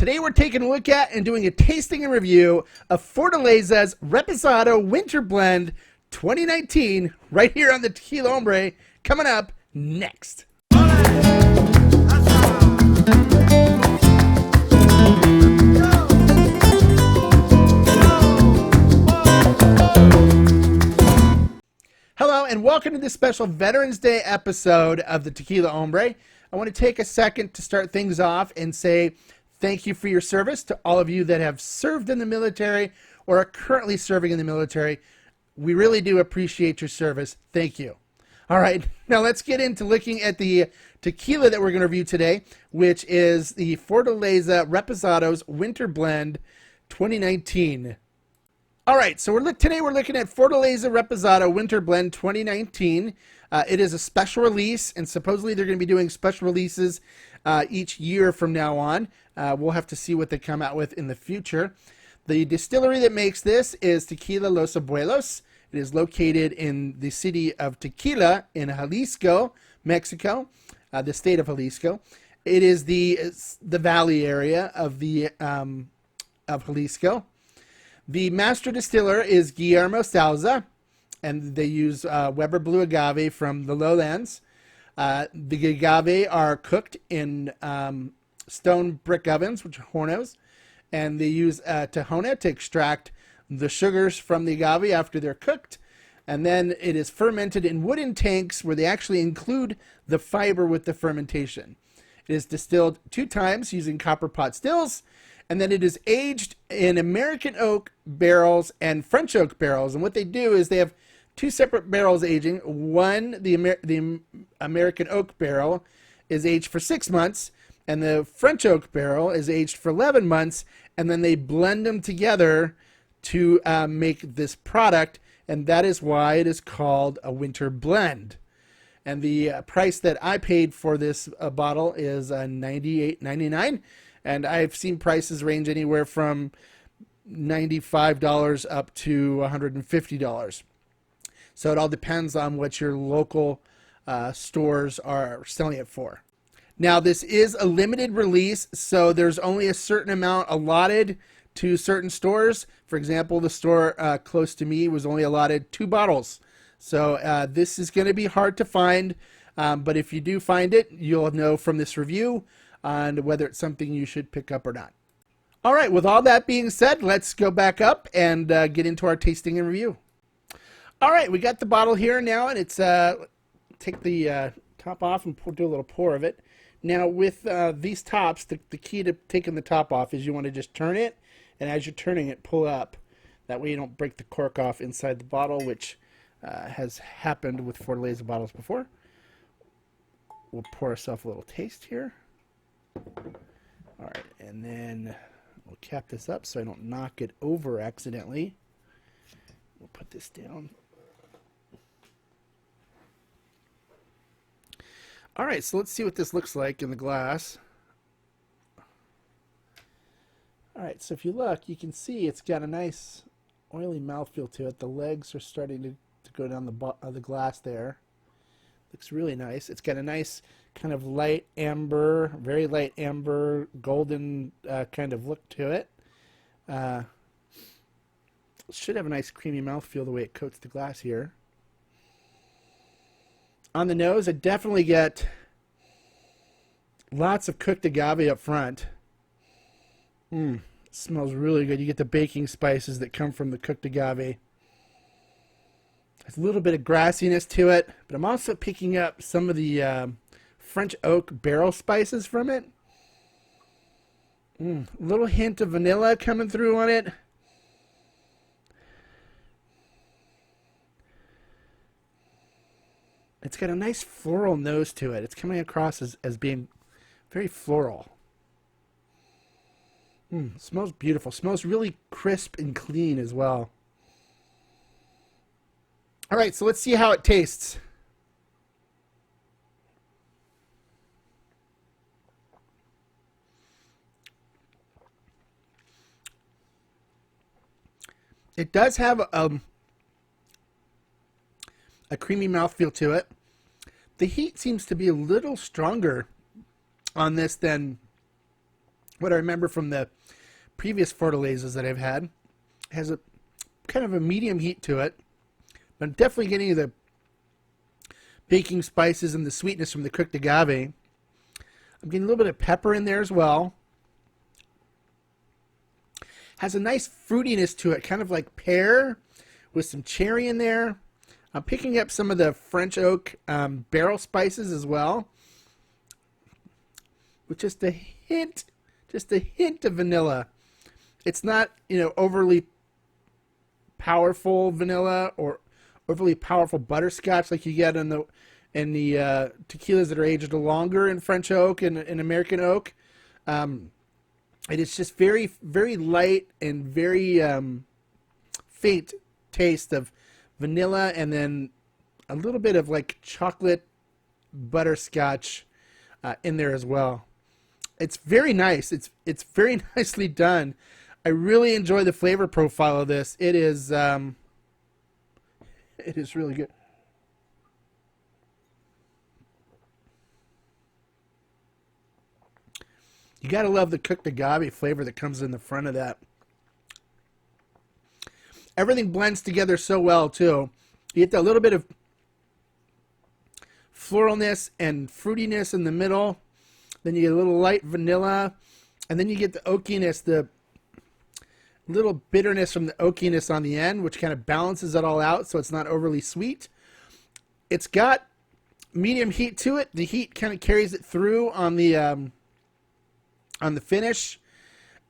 Today we're taking a look at and doing a tasting and review of Fortaleza's Reposado Winter Blend 2019 right here on the Tequila Hombre, coming up next. Hello and welcome to this special Veterans Day episode of the Tequila Hombre. I want to take a second to start things off and say thank you for your service to all of you that have served in the military or are currently serving in the military. We really do appreciate your service. Thank you. All right, now let's get into looking at the tequila that we're going to review today, which is the Fortaleza Reposado's Winter Blend 2019. All right, so today we're looking at Fortaleza Reposado Winter Blend 2019. It is a special release, and supposedly they're going to be doing special releases each year from now on. We'll have to see what they come out with in the future. The distillery that makes this is Tequila Los Abuelos. It is located in the city of Tequila in Jalisco, Mexico, the state of Jalisco. It is the valley area of Jalisco. The master distiller is Guillermo Salza, and they use Weber Blue Agave from the lowlands. The agave are cooked in stone brick ovens, which are hornos, and they use tahona to extract the sugars from the agave after they're cooked, and then it is fermented in wooden tanks where they actually include the fiber with the fermentation. It is distilled 2 times using copper pot stills, and then it is aged in American oak barrels and French oak barrels. And what they do is they have 2 separate barrels aging. One, the American oak barrel is aged for 6 months, and the French oak barrel is aged for 11 months, and then they blend them together to make this product, and that is why it is called a winter blend. And the price that I paid for this bottle is $98.99, and I've seen prices range anywhere from $95 up to $150. So it all depends on what your local stores are selling it for. Now, this is a limited release, so there's only a certain amount allotted to certain stores. For example, the store close to me was only allotted 2 bottles. So this is going to be hard to find, but if you do find it, you'll know from this review on whether it's something you should pick up or not. All right, with all that being said, let's go back up and get into our tasting and review. All right, we got the bottle here now, and it's take the top off and do a little pour of it. Now, with these tops, the key to taking the top off is you want to just turn it, and as you're turning it, pull up. That way you don't break the cork off inside the bottle, which has happened with Fortaleza bottles before. We'll pour ourselves a little taste here. All right, and then we'll cap this up so I don't knock it over accidentally. We'll put this down. All right, so let's see what this looks like in the glass. All right, so if you look, you can see it's got a nice oily mouthfeel to it. The legs are starting to go down the glass there. Looks really nice. It's got a nice kind of light amber, very light amber, golden kind of look to it. It should have a nice creamy mouthfeel the way it coats the glass here. On the nose, I definitely get lots of cooked agave up front. It smells really good. You get the baking spices that come from the cooked agave. There's a little bit of grassiness to it, but I'm also picking up some of the French oak barrel spices from it. A little hint of vanilla coming through on it. It's got a nice floral nose to it. It's coming across as being very floral. Smells beautiful. Smells really crisp and clean as well. All right, so let's see how it tastes. It does have a creamy mouthfeel to it. The heat seems to be a little stronger on this than what I remember from the previous Fortalezas that I've had. It has a kind of a medium heat to it. But I'm definitely getting the baking spices and the sweetness from the cooked agave. I'm getting a little bit of pepper in there as well. Has a nice fruitiness to it, kind of like pear with some cherry in there. I'm picking up some of the French oak barrel spices as well, with just a hint of vanilla. It's not, overly powerful vanilla or overly powerful butterscotch like you get in the tequilas that are aged longer in French oak and in American oak. It is just very, very light and very faint taste of vanilla, and then a little bit of like chocolate butterscotch in there as well. It's very nice. It's very nicely done. I really enjoy the flavor profile of this. It is really good. You gotta love the cooked agave flavor that comes in the front of that. Everything blends together so well too. You get that little bit of floralness and fruitiness in the middle. Then you get a little light vanilla. And then you get the oakiness, the little bitterness from the oakiness on the end, which kind of balances it all out so it's not overly sweet. It's got medium heat to it. The heat kind of carries it through on the finish.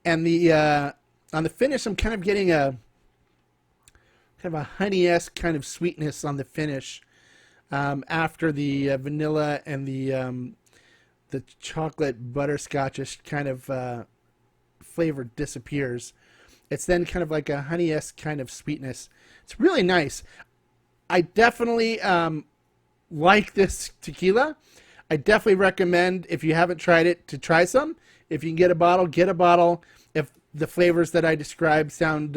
And on the finish, I'm kind of getting a kind of a honey-esque kind of sweetness on the finish after the vanilla and the chocolate butterscotchish kind of flavor disappears. It's then kind of like a honey-esque kind of sweetness. It's really nice. I definitely like this tequila. I definitely recommend, if you haven't tried it, to try some. If you can get a bottle, get a bottle. If the flavors that I described sound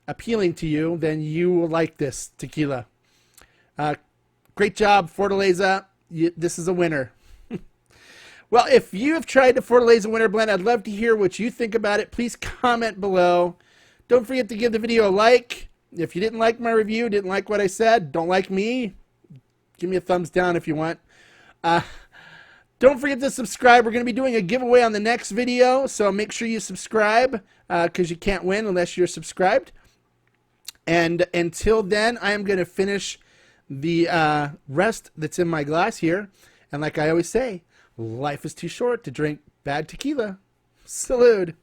appealing to you, then you will like this tequila. Great job, Fortaleza. This is a winner. Well, if you have tried the Fortaleza Winter Blend, I'd love to hear what you think about it. Please comment below. Don't forget to give the video a like. If you didn't like my review, didn't like what I said, don't like me, give me a thumbs down if you want. Don't forget to subscribe. We're going to be doing a giveaway on the next video, so make sure you subscribe because you can't win unless you're subscribed. And until then, I am going to finish the rest that's in my glass here. And like I always say, life is too short to drink bad tequila. Salud.